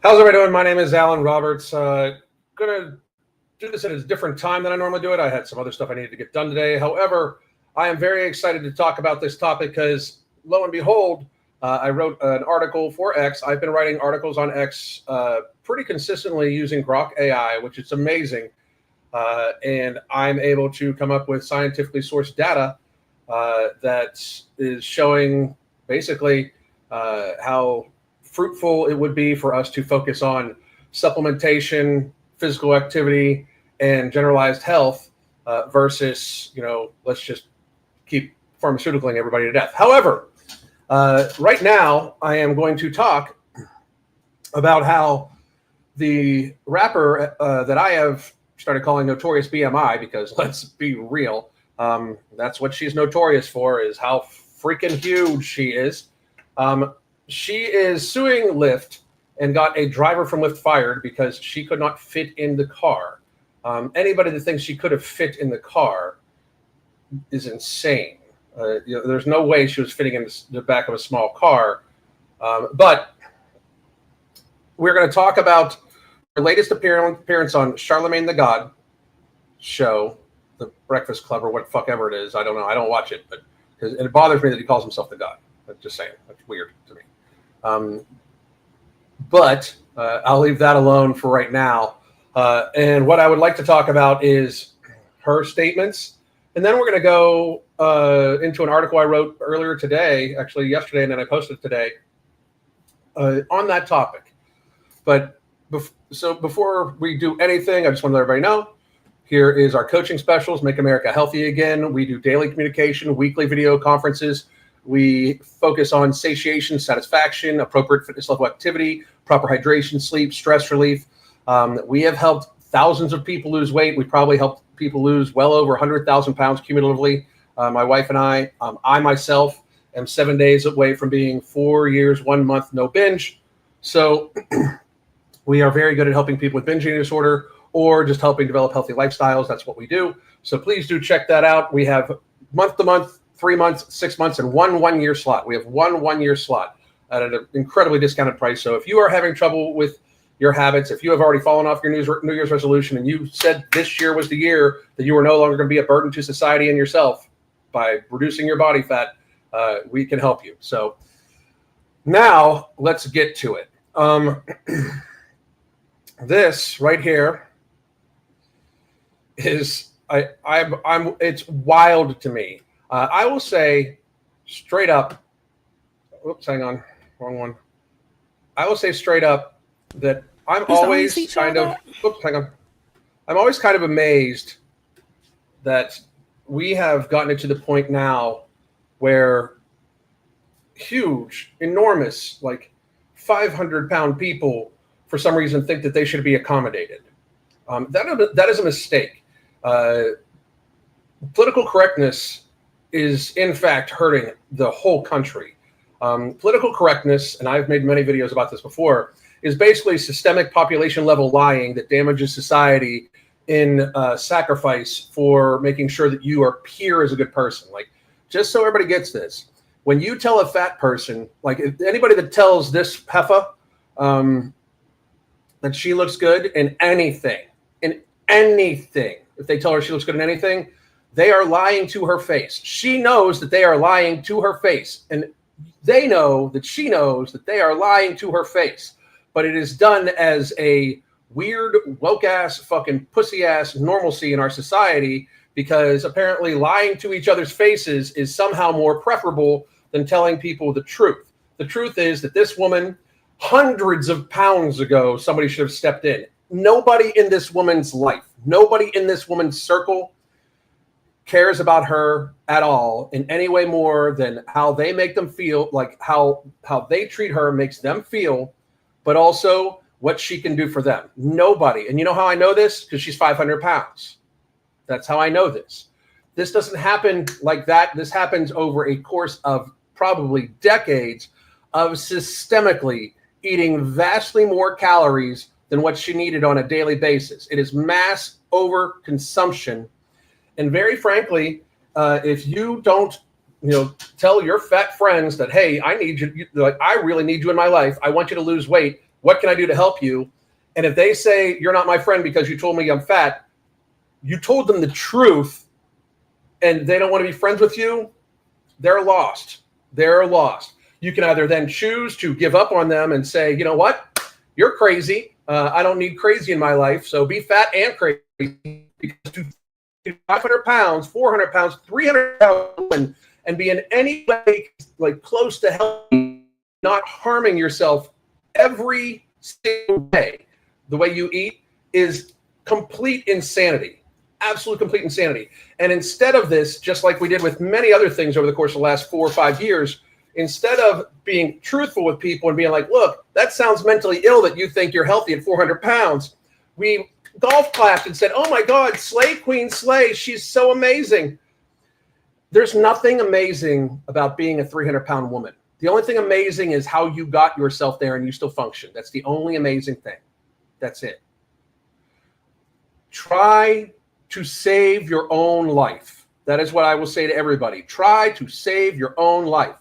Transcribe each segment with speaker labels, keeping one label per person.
Speaker 1: How's everybody doing? My name is Alan Roberts. Gonna do this at a different time than I normally do it. I had some other stuff I needed to get done today. However, I am very excited to talk about this topic because, lo and behold, I wrote an article for X. I've been writing articles on X pretty consistently using Grok AI, which is amazing. And I'm able to come up with scientifically sourced data that is showing basically how fruitful it would be for us to focus on supplementation, physical activity, and generalized health versus, let's just keep pharmaceutically everybody to death. However, right now I am going to talk about how the rapper that I have started calling Notorious BMI, because let's be real, that's what she's notorious for, is how freaking huge she is. She is suing Lyft and got a driver from Lyft fired because she could not fit in the car. Anybody that thinks she could have fit in the car is insane. There's no way she was fitting in the back of a small car. But we're going to talk about her latest appearance on Charlemagne the God show, The Breakfast Club, or what the fuck ever it is. I don't know. I don't watch it, but it bothers me that he calls himself the God. I'm just saying. That's weird to me. But I'll leave that alone for right now. And what I would like to talk about is her statements. And then we're going to go into an article I wrote earlier today, actually yesterday, and then I posted today on that topic. But before we do anything, I just want to let everybody know, here is our coaching specials, Make America Healthy Again. We do daily communication, weekly video conferences. We focus on satiation, satisfaction, appropriate fitness level activity, proper hydration, sleep, stress relief. We have helped thousands of people lose weight. We probably helped people lose well over 100,000 pounds cumulatively. My wife and I myself am 7 days away from being 4 years, 1 month, no binge. So we are very good at helping people with binge eating disorder or just helping develop healthy lifestyles. That's what we do. So please do check that out. We have month to month, 3 months, 6 months, and one year slot. We have one 1 year slot at an incredibly discounted price. So if you are having trouble with your habits, if you have already fallen off your New Year's resolution and you said this year was the year that you were no longer going to be a burden to society and yourself by reducing your body fat, we can help you. So now let's get to it. This right here is it's wild to me. I will say straight up, oops, hang on, wrong one. I will say straight up that I'm always kind of amazed that we have gotten it to the point now where huge, enormous, like 500-pound people for some reason think that they should be accommodated. That is a mistake. Political correctness is in fact hurting the whole country. Political correctness, and I've made many videos about this before, is basically systemic population level lying that damages society in sacrifice for making sure that you appear as a good person. Like, just so everybody gets this, when you tell a fat person, like anybody that tells this heifer that she looks good in anything, if they tell her she looks good in anything, they are lying to her face. She knows that they are lying to her face, and they know that she knows that they are lying to her face. But it is done as a weird, woke-ass, fucking pussy-ass normalcy in our society because apparently lying to each other's faces is somehow more preferable than telling people the truth. The truth is that this woman, hundreds of pounds ago, somebody should have stepped in. Nobody in this woman's life, nobody in this woman's circle cares about her at all in any way more than how they make them feel, like how they treat her makes them feel, but also what she can do for them. Nobody. And you know how I know this? Because she's 500 pounds. That's how I know this. This doesn't happen like that. This happens over a course of probably decades of systemically eating vastly more calories than what she needed on a daily basis. It is mass overconsumption. And very frankly, if you don't, tell your fat friends that, hey, I need you, like, I really need you in my life. I want you to lose weight. What can I do to help you? And if they say, you're not my friend because you told me I'm fat, you told them the truth and they don't want to be friends with you, they're lost. They're lost. You can either then choose to give up on them and say, you know what, you're crazy. I don't need crazy in my life. So be fat and crazy, because to 500 pounds, 400 pounds, 300 pounds, and be in any way like close to healthy, not harming yourself every single day, the way you eat, is complete insanity. Absolute complete insanity. And instead of this, just like we did with many other things over the course of the last 4 or 5 years, instead of being truthful with people and being like, look, that sounds mentally ill that you think you're healthy at 400 pounds, we golf clapped and said, oh my God, Slay Queen Slay, she's so amazing. There's nothing amazing about being a 300-pound woman. The only thing amazing is how you got yourself there and you still function. That's the only amazing thing. That's it. Try to save your own life. That is what I will say to everybody. Try to save your own life.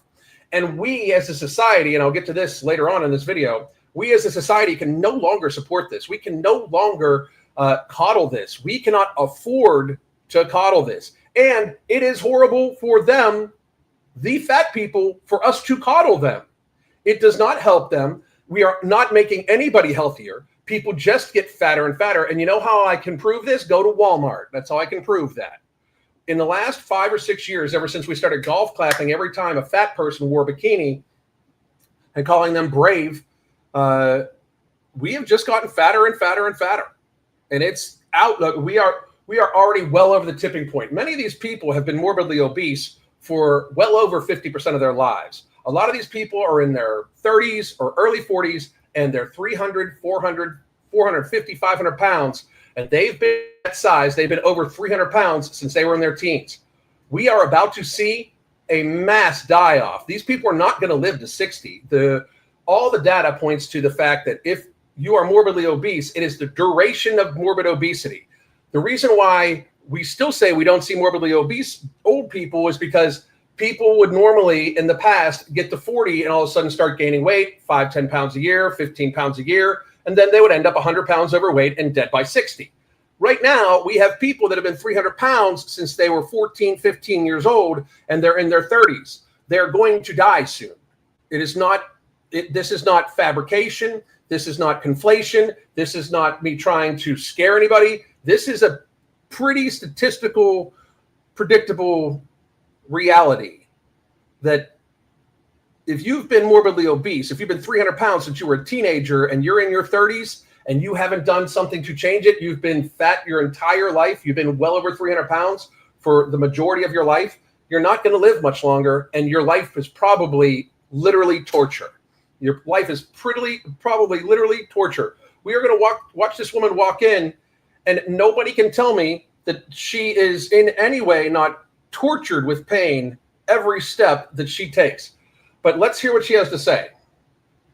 Speaker 1: And we as a society, and I'll get to this later on in this video, we as a society can no longer support this. We can no longer coddle this. We cannot afford to coddle this. And it is horrible for them, the fat people, for us to coddle them. It does not help them. We are not making anybody healthier. People just get fatter and fatter. And you know how I can prove this? Go to Walmart. That's how I can prove that. In the last 5 or 6 years, ever since we started golf clapping every time a fat person wore a bikini and calling them brave, we have just gotten fatter and fatter and fatter. And it's out. Look, we are already well over the tipping point. Many of these people have been morbidly obese for well over 50% of their lives. A lot of these people are in their 30s or early 40s, and they're 300, 400, 450, 500 pounds. And they've been that size. They've been over 300 pounds since they were in their teens. We are about to see a mass die-off. These people are not going to live to 60. All the data points to the fact that if you are morbidly obese, it is the duration of morbid obesity. The reason why we still say we don't see morbidly obese old people is because people would normally in the past get to 40 and all of a sudden start gaining weight, 5, 10 pounds a year, 15 pounds a year, and then they would end up 100 pounds overweight and dead by 60. Right now, we have people that have been 300 pounds since they were 14, 15 years old, and they're in their 30s. They're going to die soon. This is not fabrication. This is not conflation. This is not me trying to scare anybody. This is a pretty statistical, predictable reality that if you've been morbidly obese, if you've been 300 pounds since you were a teenager and you're in your 30s and you haven't done something to change it, you've been fat your entire life, you've been well over 300 pounds for the majority of your life, you're not going to live much longer, and your life is probably literally torture. Your life is probably literally torture. We are going to watch this woman walk in, and nobody can tell me that she is in any way not tortured with pain every step that she takes. But let's hear what she has to say.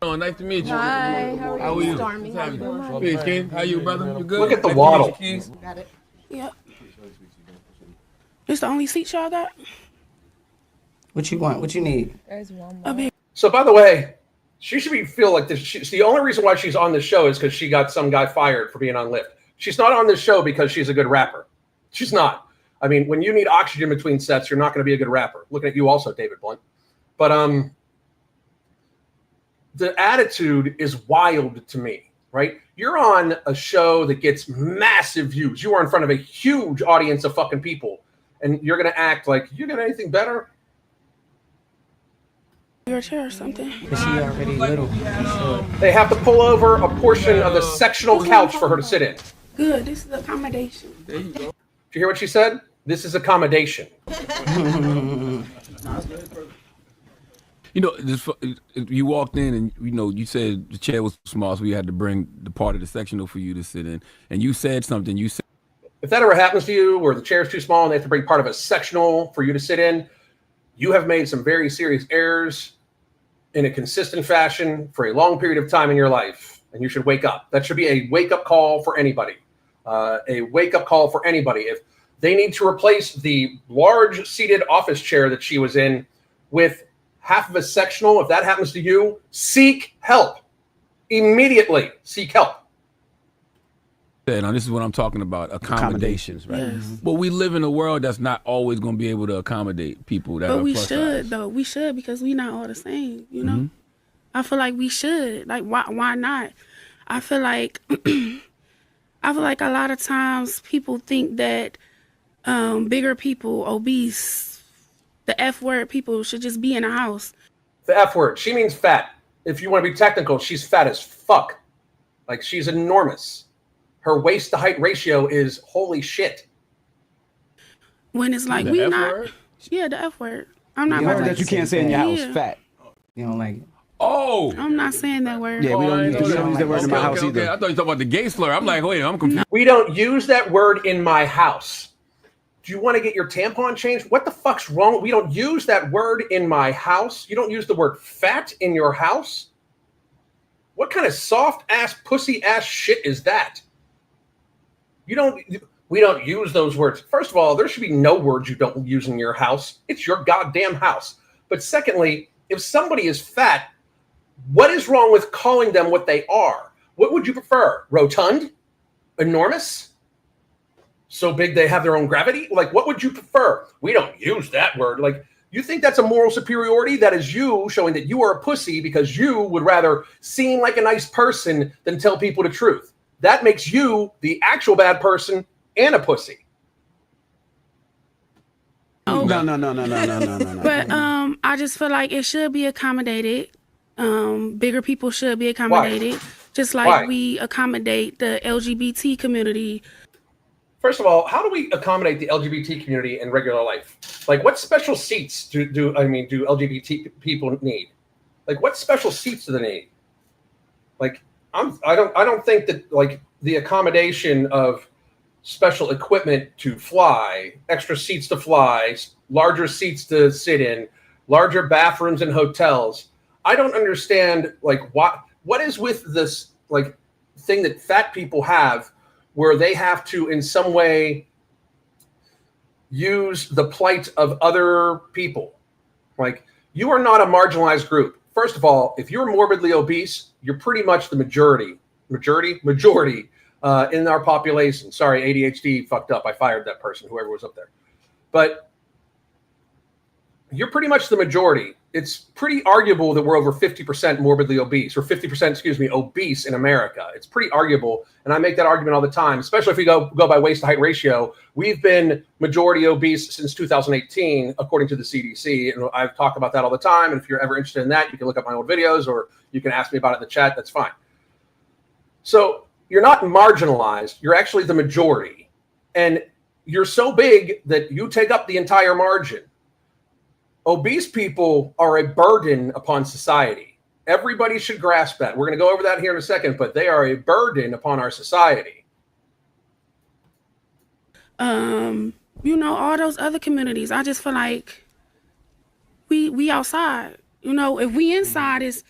Speaker 2: Oh, nice to meet you.
Speaker 3: Hi, how are you?
Speaker 2: Stormy, how you doing? Peace, King. How you, brother? You good?
Speaker 1: Look at the
Speaker 2: nice
Speaker 1: waddle.
Speaker 3: Got it.
Speaker 4: Yep. This the only seat y'all got?
Speaker 5: What you want? What you need?
Speaker 3: There's one
Speaker 4: A
Speaker 3: more.
Speaker 4: big.
Speaker 1: So, by the way, she should feel like this. The only reason why she's on this show is because she got some guy fired for being on Lyft. She's not on this show because she's a good rapper. She's not. I mean, when you need oxygen between sets, you're not going to be a good rapper. Looking at you also, David Blunt. But the attitude is wild to me, right? You're on a show that gets massive views. You are in front of a huge audience of fucking people, and you're going to act like you got anything better?
Speaker 4: Your chair or something.
Speaker 5: Cause she already little.
Speaker 1: They have to pull over a portion of the sectional couch for her to sit in.
Speaker 4: Good. This is accommodation.
Speaker 2: There you go.
Speaker 1: Did you hear what she said? This is accommodation.
Speaker 2: You know, you walked in and, you know, you said the chair was small, so we had to bring the part of the sectional for you to sit in. And you said something. You said,
Speaker 1: If that ever happens to you, where the chair is too small and they have to bring part of a sectional for you to sit in, you have made some very serious errors in a consistent fashion for a long period of time in your life, and you should wake up. That should be a wake-up call for anybody. A wake-up call for anybody. If they need to replace the large seated office chair that she was in with half of a sectional, if that happens to you, seek help. Immediately seek help.
Speaker 2: Now, this is what I'm talking about. Accommodations, right?
Speaker 4: Yes.
Speaker 2: But we live in a world that's not always going to be able to accommodate people that
Speaker 4: But
Speaker 2: are
Speaker 4: we
Speaker 2: plus
Speaker 4: should
Speaker 2: size.
Speaker 4: though. We should because we not all the same. You know. I feel like we should. Like why not? I feel like a lot of times people think that bigger people, obese, the F word people should just be in a house.
Speaker 1: The F word. She means fat. If you want to be technical, she's fat as fuck. Like, she's enormous. Her waist to height ratio is holy shit.
Speaker 4: When it's like
Speaker 2: The
Speaker 4: we
Speaker 2: F
Speaker 4: not.
Speaker 2: word?
Speaker 4: Yeah, the F word. I'm not
Speaker 5: You
Speaker 4: about
Speaker 5: heard
Speaker 4: to.
Speaker 6: that you can't say in your house,
Speaker 4: Yeah.
Speaker 6: fat.
Speaker 5: You don't like it.
Speaker 2: Oh!
Speaker 4: I'm not saying that word.
Speaker 6: Yeah, we
Speaker 2: Oh, I
Speaker 6: don't
Speaker 2: didn't
Speaker 6: use, we
Speaker 2: know
Speaker 6: don't use that word in my house
Speaker 2: okay.
Speaker 6: either.
Speaker 2: I thought you were talking about the gay slur. I'm like, wait, I'm confused.
Speaker 1: We don't use that word in my house. Do you want to get your tampon changed? What the fuck's wrong? We don't use that word in my house. You don't use the word fat in your house? What kind of soft ass, pussy ass shit is that? We don't use those words. First of all, there should be no words you don't use in your house. It's your goddamn house. But secondly, if somebody is fat, what is wrong with calling them what they are? What would you prefer? Rotund? Enormous? So big they have their own gravity? Like, what would you prefer? We don't use that word. Like, you think that's a moral superiority? That is you showing that you are a pussy because you would rather seem like a nice person than tell people the truth. That makes you the actual bad person and a pussy.
Speaker 4: Oh.
Speaker 6: No.
Speaker 4: But I just feel like it should be accommodated. Bigger people should be accommodated, just like
Speaker 1: Why?
Speaker 4: we accommodate the LGBT community.
Speaker 1: First of all, how do we accommodate the LGBT community in regular life? Like, what special seats do LGBT people need? Like, what special seats do they need? Like, I don't think that, like, the accommodation of special equipment to fly, extra seats to fly, larger seats to sit in, larger bathrooms in hotels. I don't understand, like, what is with this, like, thing that fat people have where they have to in some way use the plight of other people. Like, you are not a marginalized group. First of all, if you're morbidly obese, you're pretty much the majority in our population. Sorry, ADHD fucked up. I fired that person, whoever was up there. But you're pretty much the majority. It's pretty arguable that we're over 50% morbidly obese, or 50%, obese in America. It's pretty arguable, and I make that argument all the time, especially if we go by waist to height ratio. We've been majority obese since 2018, according to the CDC, and I've talked about that all the time, and if you're ever interested in that, you can look up my old videos, or you can ask me about it in the chat. That's fine. So you're not marginalized. You're actually the majority, and you're so big that you take up the entire margin. Obese people are a burden upon society. Everybody should grasp that. We're going to go over that here in a second, but they are a burden upon our society.
Speaker 4: All those other communities. I just feel like we outside. If we inside, is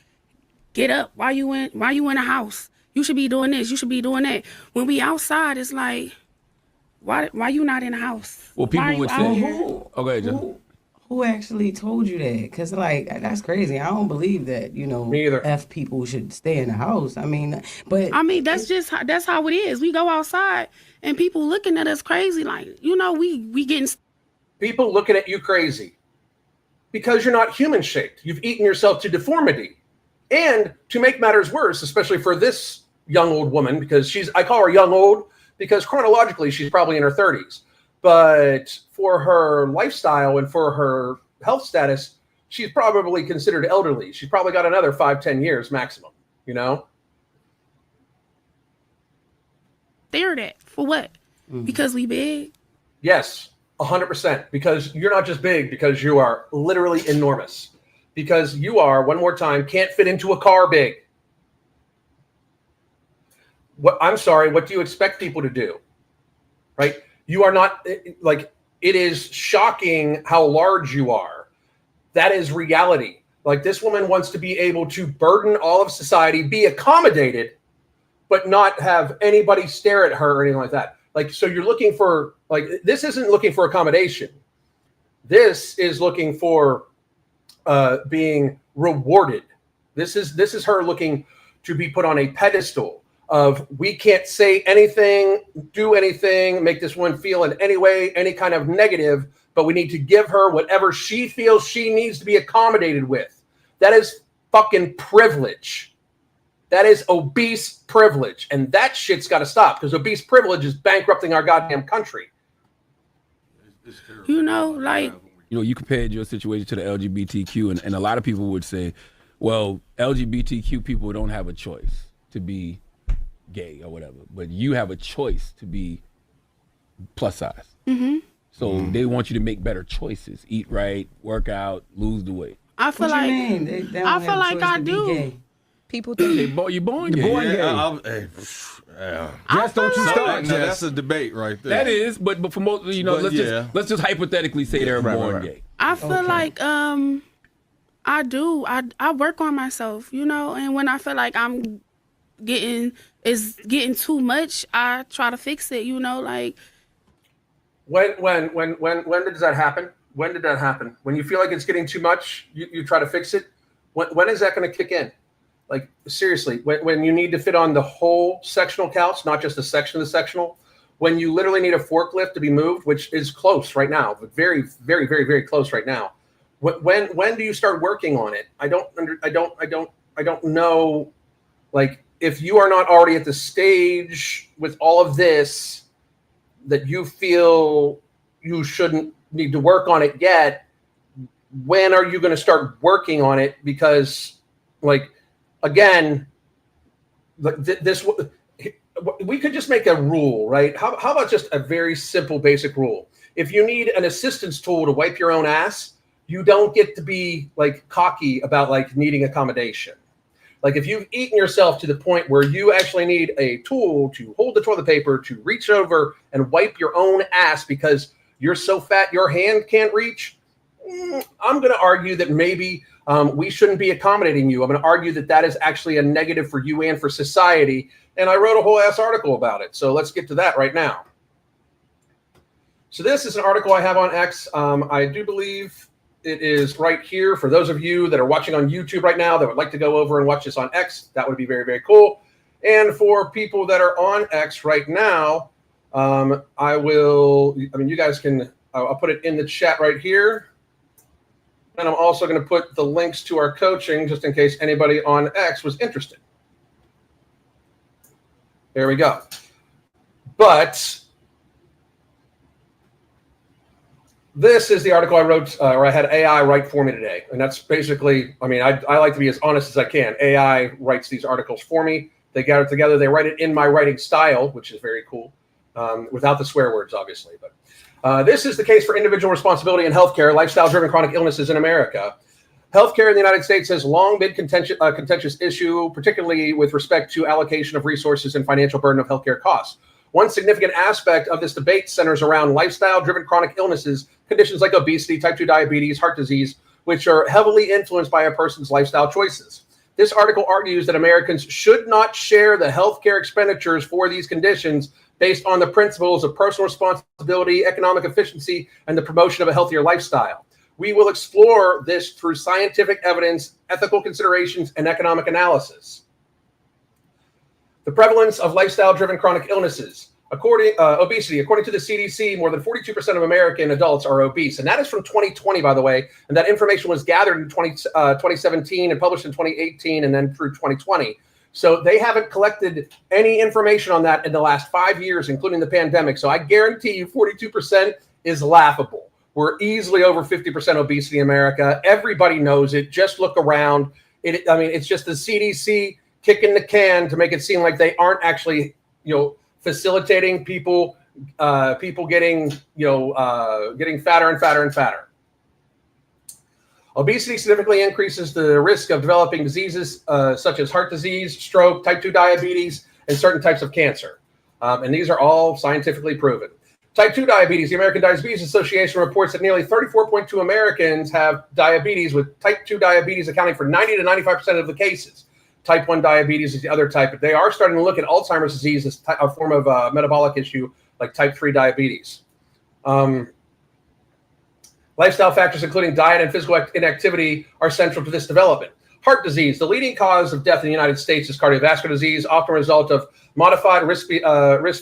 Speaker 4: get up. Why you in a house? You should be doing this. You should be doing that. When we outside, it's like, why you not in a house?
Speaker 2: Well, people would say,
Speaker 5: Who,
Speaker 2: John.
Speaker 5: who actually told you that? Because, like, that's crazy. I don't believe that,
Speaker 1: Me either.
Speaker 5: F people should stay in the house. I mean,
Speaker 4: that's how it is. We go outside and people looking at us crazy, like, we getting.
Speaker 1: People looking at you crazy because you're not human shaped. You've eaten yourself to deformity. And to make matters worse, especially for this young old woman, because I call her young old because chronologically she's probably in her 30s. But for her lifestyle and for her health status, she's probably considered elderly. She's probably got another 5-10 years maximum,
Speaker 4: Stared at for what? Because we big.
Speaker 1: Yes, 100%. Because you're not just big, because you are literally enormous. Because you are, one more time, can't fit into a car big. I'm sorry, what do you expect people to do? Right? You are not, like, it is shocking how large you are. That is reality. Like, this woman wants to be able to burden all of society, be accommodated, but not have anybody stare at her or anything like that. Like, so you're looking for, like, this isn't looking for accommodation. This is looking for being rewarded. This is her looking to be put on a pedestal of we can't say anything, do anything, make this woman feel in any way, any kind of negative, but we need to give her whatever she feels she needs to be accommodated with. That is fucking privilege. That is obese privilege. And that shit's got to stop because obese privilege is bankrupting our goddamn country.
Speaker 4: You know, like,
Speaker 2: you know, you compared your situation to the LGBTQ, and a lot of people would say, well, LGBTQ people don't have a choice to be gay or whatever, but you have a choice to be plus size.
Speaker 4: Mm-hmm.
Speaker 2: So they want you to make better choices, eat right, work out, lose the weight.
Speaker 4: I feel
Speaker 5: What
Speaker 4: like
Speaker 5: you mean? They don't
Speaker 4: I
Speaker 5: have
Speaker 4: feel
Speaker 5: a
Speaker 4: like
Speaker 5: choice
Speaker 4: I
Speaker 5: to be
Speaker 4: do.
Speaker 5: gay.
Speaker 3: People think
Speaker 2: You born gay.
Speaker 6: Just don't you start.
Speaker 7: No, that's a debate right there.
Speaker 2: That is, but for most, you know,
Speaker 7: But
Speaker 2: let's just hypothetically say they're born gay.
Speaker 4: I feel like I do. I work on myself, you know, and when I feel like I'm getting too much, I try to fix it, you know, like
Speaker 1: When does that happen? When did that happen? When you feel like it's getting too much, you try to fix it. When is that going to kick in? Like seriously, when you need to fit on the whole sectional couch, not just a section of the sectional. When you literally need a forklift to be moved, which is close right now, but very, very, very, very close right now. When do you start working on it? I don't know. Like if you are not already at the stage with all of this that you feel you shouldn't need to work on it yet, when are you going to start working on it? Because like, again, this, we could just make a rule, right? How about just a very simple, basic rule? If you need an assistance tool to wipe your own ass, you don't get to be like cocky about like needing accommodation. Like if you've eaten yourself to the point where you actually need a tool to hold the toilet paper, to reach over and wipe your own ass because you're so fat your hand can't reach, I'm going to argue that maybe we shouldn't be accommodating you. I'm going to argue that that is actually a negative for you and for society. And I wrote a whole ass article about it. So let's get to that right now. So this is an article I have on X. I do believe it is right here. For those of you that are watching on YouTube right now that would like to go over and watch this on X, that would be very, very cool. And for people that are on X right now, you guys can, I'll put it in the chat right here. And I'm also going to put the links to our coaching just in case anybody on X was interested. There we go. But this is the article I wrote, or I had AI write for me today. And that's basically, I mean, I like to be as honest as I can. AI writes these articles for me. They gather together. They write it in my writing style, which is very cool, without the swear words, obviously. But this is the case for individual responsibility in healthcare, lifestyle-driven chronic illnesses in America. Healthcare in the United States has long been contentious issue, particularly with respect to allocation of resources and financial burden of healthcare costs. One significant aspect of this debate centers around lifestyle-driven chronic illnesses, conditions like obesity, type 2 diabetes, heart disease, which are heavily influenced by a person's lifestyle choices. This article argues that Americans should not share the healthcare expenditures for these conditions based on the principles of personal responsibility, economic efficiency, and the promotion of a healthier lifestyle. We will explore this through scientific evidence, ethical considerations, and economic analysis. The prevalence of lifestyle-driven chronic illnesses. Obesity. According to the CDC, more than 42% of American adults are obese. And that is from 2020, by the way. And that information was gathered in 2017 and published in 2018 and then through 2020. So they haven't collected any information on that in the last 5 years, including the pandemic. So I guarantee you 42% is laughable. We're easily over 50% obesity in America. Everybody knows it. Just look around. It's just the CDC kicking the can to make it seem like they aren't actually, facilitating people getting fatter and fatter and fatter. Obesity significantly increases the risk of developing diseases such as heart disease, stroke, type 2 diabetes, and certain types of cancer. And these are all scientifically proven. Type 2 diabetes. The American Diabetes Association reports that nearly 34.2 Americans have diabetes, with type 2 diabetes accounting for 90 to 95% of the cases. Type 1 diabetes is the other type, but they are starting to look at Alzheimer's disease as a form of metabolic issue like type 3 diabetes. Lifestyle factors, including diet and physical inactivity, are central to this development. Heart disease. The leading cause of death in the United States is cardiovascular disease, often a result of modified risk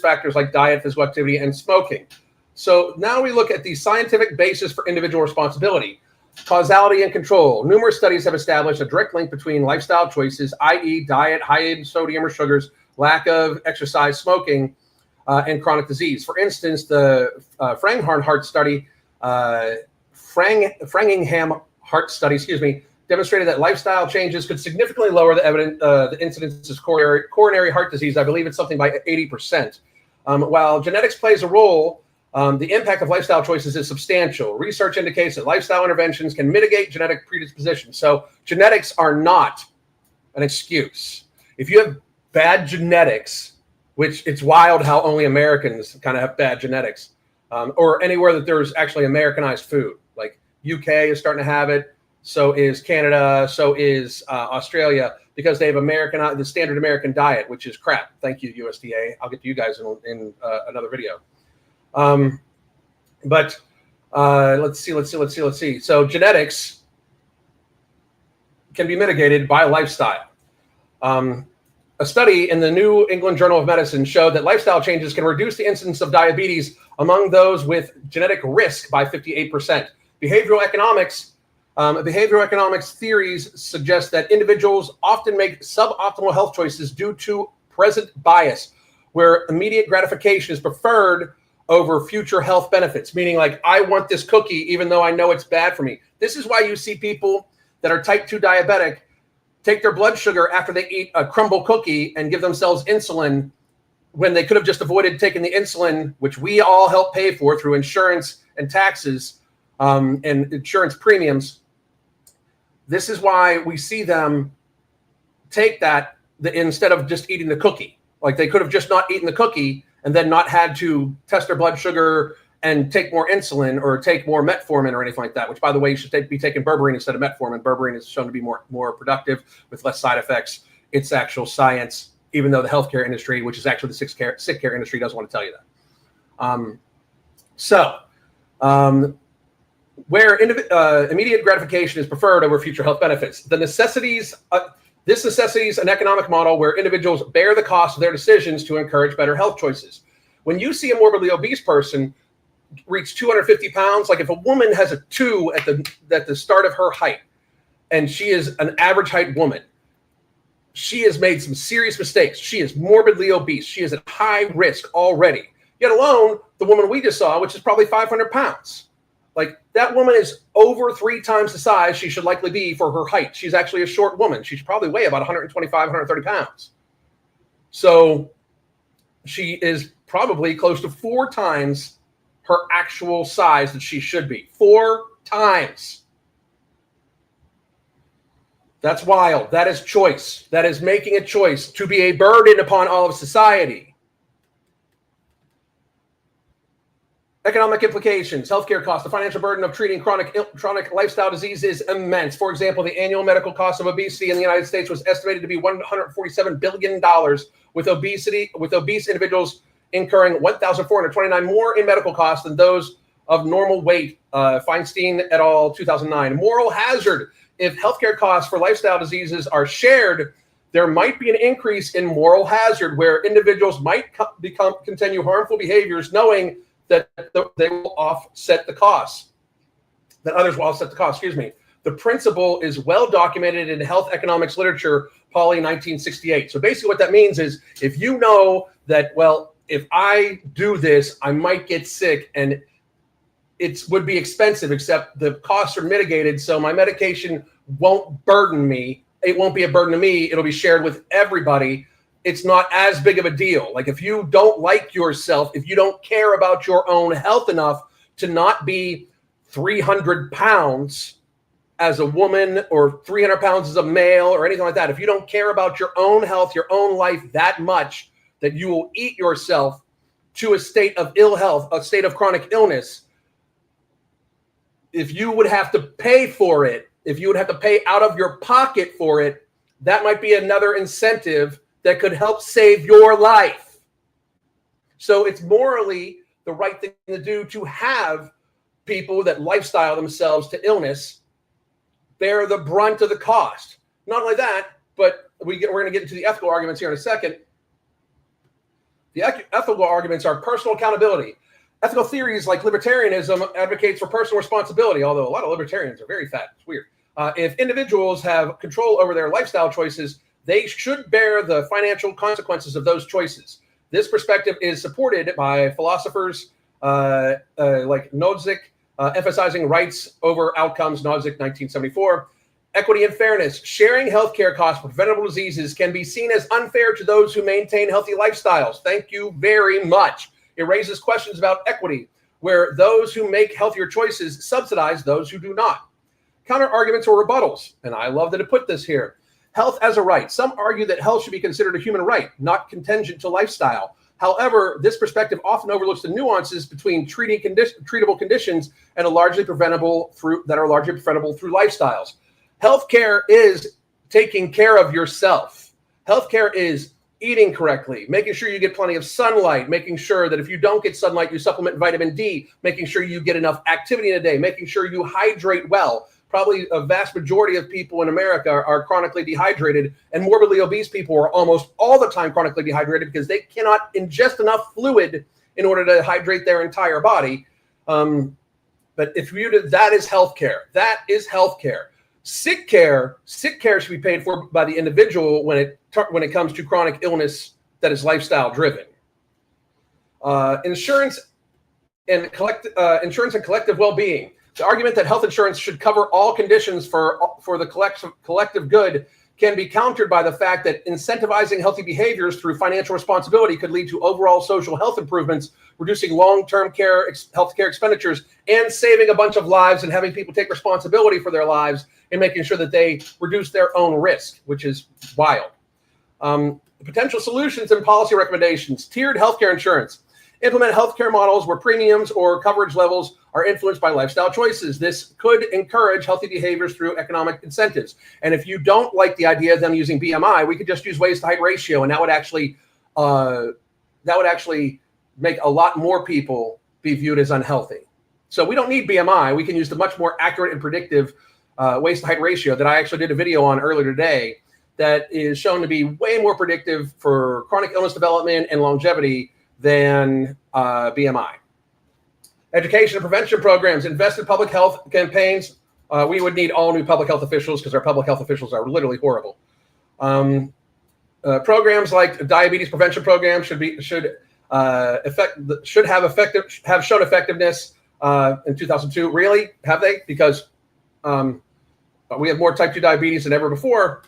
Speaker 1: factors like diet, physical activity, and smoking. So now we look at the scientific basis for individual responsibility. Causality and control. Numerous studies have established a direct link between lifestyle choices, i.e. diet, high in sodium or sugars, lack of exercise, smoking, and chronic disease. For instance, the Framingham Heart Study, demonstrated that lifestyle changes could significantly lower the incidence of coronary heart disease. I believe it's something by 80%. While genetics plays a role, the impact of lifestyle choices is substantial. Research indicates that lifestyle interventions can mitigate genetic predisposition. So genetics are not an excuse. If you have bad genetics, which it's wild how only Americans kind of have bad genetics, or anywhere that there's actually Americanized food, like UK is starting to have it. So is Canada, so is Australia, because they have the standard American diet, which is crap. Thank you, USDA. I'll get to you guys in another video. Let's see. So genetics can be mitigated by lifestyle. A study in the New England Journal of Medicine showed that lifestyle changes can reduce the incidence of diabetes among those with genetic risk by 58%. Behavioral economics theories suggest that individuals often make suboptimal health choices due to present bias, where immediate gratification is preferred over future health benefits, meaning like, I want this cookie even though I know it's bad for me. This is why you see people that are type 2 diabetic take their blood sugar after they eat a crumble cookie and give themselves insulin when they could have just avoided taking the insulin, which we all help pay for through insurance and taxes and insurance premiums. This is why we see them take that instead of just eating the cookie. Like they could have just not eaten the cookie and then not had to test their blood sugar and take more insulin or take more metformin or anything like that, which, by the way, you should be taking berberine instead of metformin. Berberine is shown to be more productive with less side effects. It's actual science, even though the healthcare industry, which is actually the sick care industry, doesn't want to tell you that. Where immediate gratification is preferred over future health benefits. This necessitates an economic model where individuals bear the cost of their decisions to encourage better health choices. When you see a morbidly obese person reach 250 pounds, like if a woman has a 2 at the start of her height, and she is an average height woman, she has made some serious mistakes. She is morbidly obese. She is at high risk already, yet alone the woman we just saw, which is probably 500 pounds. Like that woman is over 3 times the size she should likely be for her height. She's actually a short woman. She should probably weigh about 125, 130 pounds. So she is probably close to 4 times her actual size that she should be. 4 times. That's wild. That is choice. That is making a choice to be a burden upon all of society. Economic implications, healthcare costs. The financial burden of treating chronic lifestyle disease is immense. For example, the annual medical cost of obesity in the United States was estimated to be $147 billion, with obese individuals incurring $1,429 more in medical costs than those of normal weight. Feinstein et al. 2009. Moral hazard. If healthcare costs for lifestyle diseases are shared, there might be an increase in moral hazard where individuals might continue harmful behaviors knowing that they will offset the costs, that others will offset the cost, The principle is well documented in health economics literature, Pauli 1968. So basically what that means is if you know that, well, if I do this, I might get sick and it would be expensive, except the costs are mitigated. So my medication won't burden me. It won't be a burden to me. It'll be shared with everybody. It's not as big of a deal. Like if you don't like yourself, if you don't care about your own health enough to not be 300 pounds as a woman or 300 pounds as a male or anything like that, if you don't care about your own health, your own life that much that you will eat yourself to a state of ill health, a state of chronic illness, if you would have to pay for it, if you would have to pay out of your pocket for it, that might be another incentive that could help save your life. So it's morally the right thing to do to have people that lifestyle themselves to illness bear the brunt of the cost. Not only that, but we're going to get into the ethical arguments here in a second. The ethical arguments are personal accountability. Ethical theories like libertarianism advocates for personal responsibility, although a lot of libertarians are very fat. It's weird. If individuals have control over their lifestyle choices, they should bear the financial consequences of those choices. This perspective is supported by philosophers like Nozick, emphasizing rights over outcomes, Nozick, 1974. Equity and fairness. Sharing healthcare costs for preventable diseases can be seen as unfair to those who maintain healthy lifestyles. Thank you very much. It raises questions about equity, where those who make healthier choices subsidize those who do not. Counter arguments or rebuttals, and I love that it put this here. Health as a right. Some argue that health should be considered a human right, not contingent to lifestyle. However, this perspective often overlooks the nuances between treatable conditions and that are largely preventable through lifestyles. Healthcare is taking care of yourself. Healthcare is eating correctly, making sure you get plenty of sunlight, making sure that if you don't get sunlight, you supplement vitamin D, making sure you get enough activity in a day, making sure you hydrate well. Probably a vast majority of people in America are chronically dehydrated, and morbidly obese people are almost all the time chronically dehydrated because they cannot ingest enough fluid in order to hydrate their entire body. But if you do, that is healthcare. That is healthcare. Sick care should be paid for by the individual when it comes to chronic illness that is lifestyle driven. Insurance and collective well-being. The argument that health insurance should cover all conditions for the collective good can be countered by the fact that incentivizing healthy behaviors through financial responsibility could lead to overall social health improvements, reducing long-term healthcare expenditures, and saving a bunch of lives and having people take responsibility for their lives and making sure that they reduce their own risk, which is wild. Potential solutions and policy recommendations. Tiered healthcare insurance. Implement healthcare models where premiums or coverage levels are influenced by lifestyle choices. This could encourage healthy behaviors through economic incentives. And if you don't like the idea of them using BMI, we could just use waist to height ratio, and that would actually make a lot more people be viewed as unhealthy. So we don't need BMI. We can use the much more accurate and predictive waist to height ratio that I actually did a video on earlier today that is shown to be way more predictive for chronic illness development and longevity than BMI. Education and prevention programs, invest in public health campaigns. We would need all new public health officials because our public health officials are literally horrible. Programs like diabetes prevention programs should have shown effectiveness in 2002. Really? Have they? Because we have more type 2 diabetes than ever before.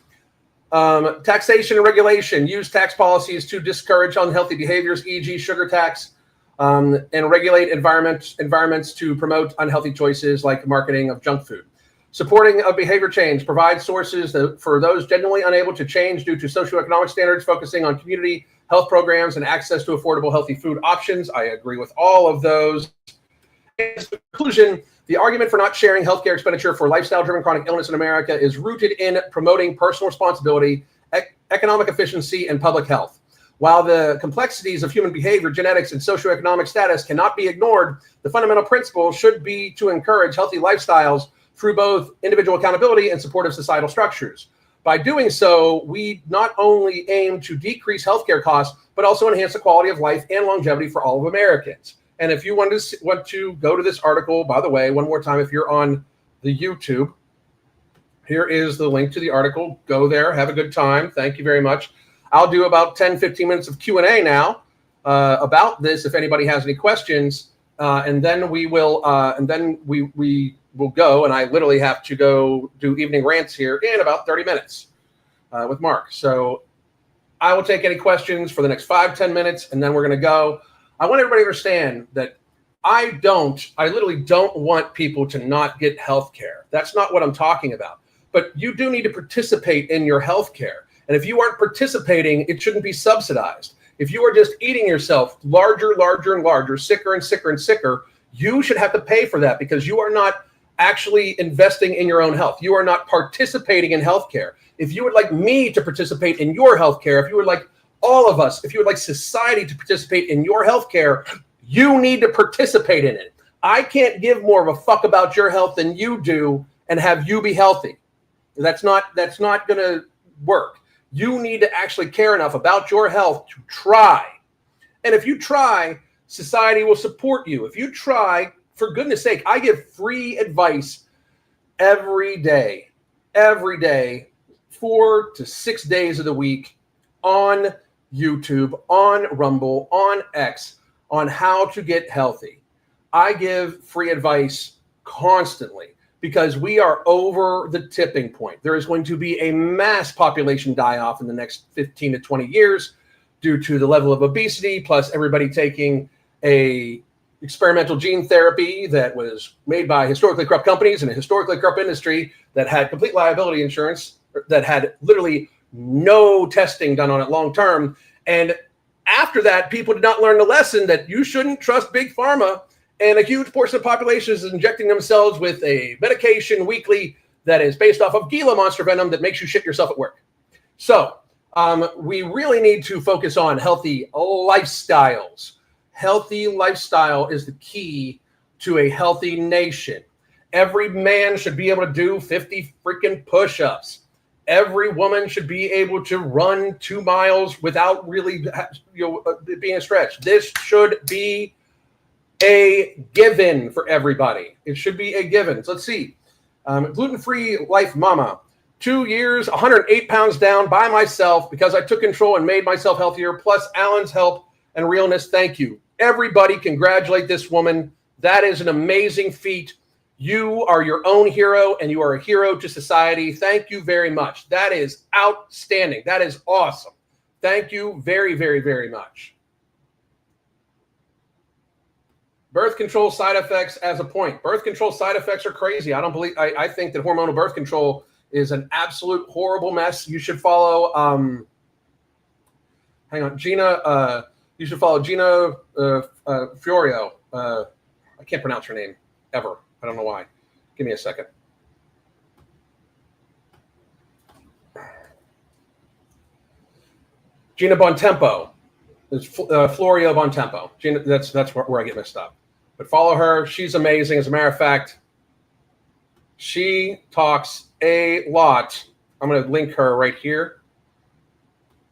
Speaker 1: Taxation and regulation. Use tax policies to discourage unhealthy behaviors, e.g. sugar tax, and regulate environments to promote unhealthy choices like marketing of junk food. Supporting of behavior change. Provide sources for those genuinely unable to change due to socioeconomic standards, focusing on community health programs and access to affordable, healthy food options. I agree with all of those. In conclusion, the argument for not sharing healthcare expenditure for lifestyle-driven chronic illness in America is rooted in promoting personal responsibility, economic efficiency, and public health. While the complexities of human behavior, genetics, and socioeconomic status cannot be ignored, the fundamental principle should be to encourage healthy lifestyles through both individual accountability and supportive societal structures. By doing so, we not only aim to decrease healthcare costs, but also enhance the quality of life and longevity for all of Americans. And if you want to go to this article, by the way, one more time, if you're on the YouTube, here is the link to the article. Go there, have a good time. Thank you very much. I'll do about 10, 15 minutes of Q&A now about this if anybody has any questions. And then we will we will go, and I literally have to go do evening rants here in about 30 minutes with Mark. So I will take any questions for the next 5-10 minutes, and then we're going to go. I want everybody to understand that I literally don't want people to not get health care. That's not what I'm talking about. But you do need to participate in your health care. And if you aren't participating, it shouldn't be subsidized. If you are just eating yourself larger and larger, sicker and sicker and sicker, you should have to pay for that because you are not actually investing in your own health. You are not participating in health care. If you would like me to participate in your health care, if you would like all of us, if you would like society to participate in your healthcare, you need to participate in it. I can't give more of a fuck about your health than you do and have you be healthy. That's not going to work. You need to actually care enough about your health to try. And if you try, society will support you. If you try, for goodness sake, I give free advice every day, 4 to 6 days of the week on YouTube, on Rumble, on X, on how to get healthy. I give free advice constantly because we are over the tipping point. There is going to be a mass population die-off in the next 15 to 20 years due to the level of obesity, plus everybody taking a experimental gene therapy that was made by historically corrupt companies in a historically corrupt industry that had complete liability insurance, that had literally no testing done on it long term. And after that, people did not learn the lesson that you shouldn't trust big pharma. And a huge portion of the population is injecting themselves with a medication weekly that is based off of Gila monster venom that makes you shit yourself at work. So we really need to focus on healthy lifestyles. Healthy lifestyle is the key to a healthy nation. Every man should be able to do 50 freaking push-ups. Every woman should be able to run 2 miles without really being a stretch. This should be a given for everybody. It should be a given. So let's see. Gluten-free life mama. 2 years, 108 pounds down by myself because I took control and made myself healthier, plus Alan's help and realness. Thank you. Everybody congratulate this woman. That is an amazing feat. You are your own hero, and you are a hero to society. Thank you very much. That is outstanding. That is awesome. Thank you very, very, very much. Birth control side effects as a point. Birth control side effects are crazy. I think that hormonal birth control is an absolute horrible mess. You should follow, Gina, you should follow Gina Fiorio. I can't pronounce her name ever. I don't know why. Give me a second. Gina Bontempo. There's Florio Bontempo. Gina, that's where I get messed up. But follow her. She's amazing. As a matter of fact, she talks a lot. I'm going to link her right here.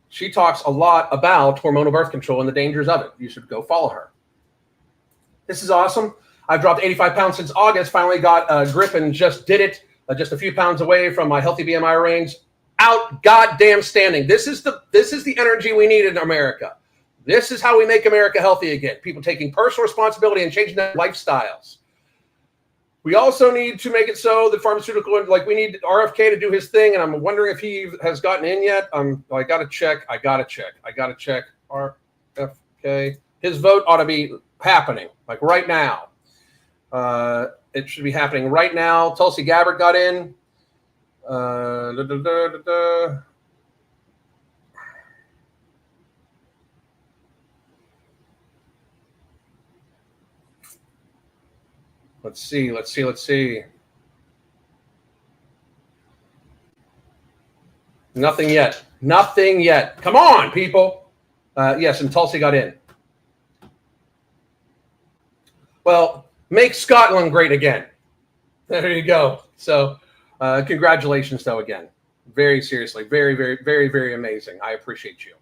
Speaker 1: She talks a lot about hormonal birth control and the dangers of it. You should go follow her. This is awesome. I've dropped 85 pounds since August. Finally got a grip and just did it. Just a few pounds away from my healthy BMI range. Out goddamn standing. This is the energy we need in America. This is how we make America healthy again. People taking personal responsibility and changing their lifestyles. We also need to make it so that pharmaceutical, we need RFK to do his thing, and I'm wondering if he has gotten in yet. I got to check. RFK. His vote ought to be happening, right now. It should be happening right now. Tulsi Gabbard got in. Let's see. Nothing yet. Come on, people. Yes, and Tulsi got in. Well, make Scotland great again. There you go. So congratulations, though, again. Very seriously. Very, very, very, very amazing. I appreciate you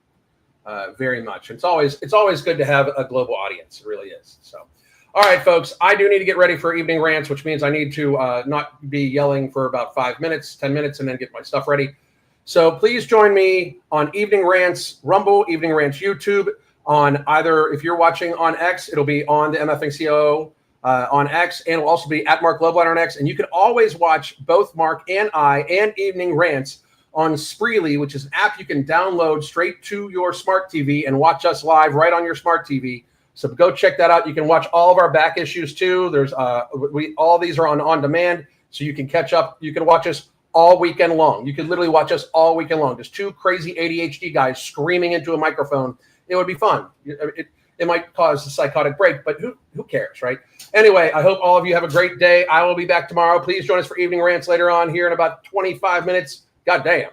Speaker 1: very much. It's always good to have a global audience. It really is. So. All right, folks, I do need to get ready for evening rants, which means I need to not be yelling for about 5 minutes, 10 minutes, and then get my stuff ready. So please join me on Evening Rants Rumble, Evening Rants YouTube, on either, if you're watching on X, it'll be on the MFNCO on X, and it'll also be at Mark Loveliner on X. And you can always watch both Mark and I and Evening Rants on Spreely, which is an app you can download straight to your smart TV and watch us live right on your smart TV. So go check that out. You can watch all of our back issues too. There's all these are on demand, so you can catch up. You can watch us all weekend long. You can literally watch us all weekend long. Just two crazy ADHD guys screaming into a microphone. It would be fun. It might cause a psychotic break, but who cares, right? Anyway, I hope all of you have a great day. I will be back tomorrow. Please join us for Evening Rants later on here in about 25 minutes. God damn.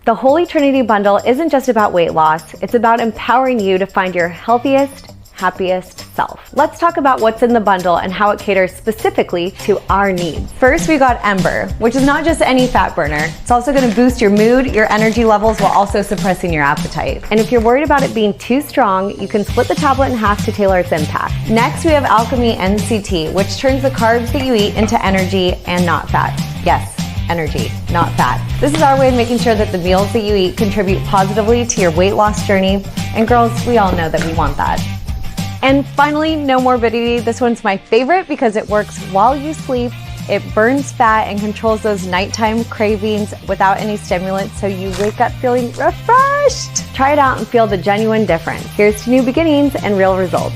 Speaker 6: The Holy Trinity Bundle isn't just about weight loss. It's about empowering you to find your healthiest, happiest self. Let's talk about what's in the bundle and how it caters specifically to our needs. First, we got Ember, which is not just any fat burner. It's also going to boost your mood, your energy levels, while also suppressing your appetite. And if you're worried about it being too strong, you can split the tablet in half to tailor its impact. Next, we have Alchemy NCT, which turns the carbs that you eat into energy and not fat. Yes, energy, not fat. This is our way of making sure that the meals that you eat contribute positively to your weight loss journey. And girls, we all know that we want that. And finally, no morbidity. This one's my favorite because it works while you sleep. It burns fat and controls those nighttime cravings without any stimulants, so you wake up feeling refreshed. Try it out and feel the genuine difference. Here's to new beginnings and real results.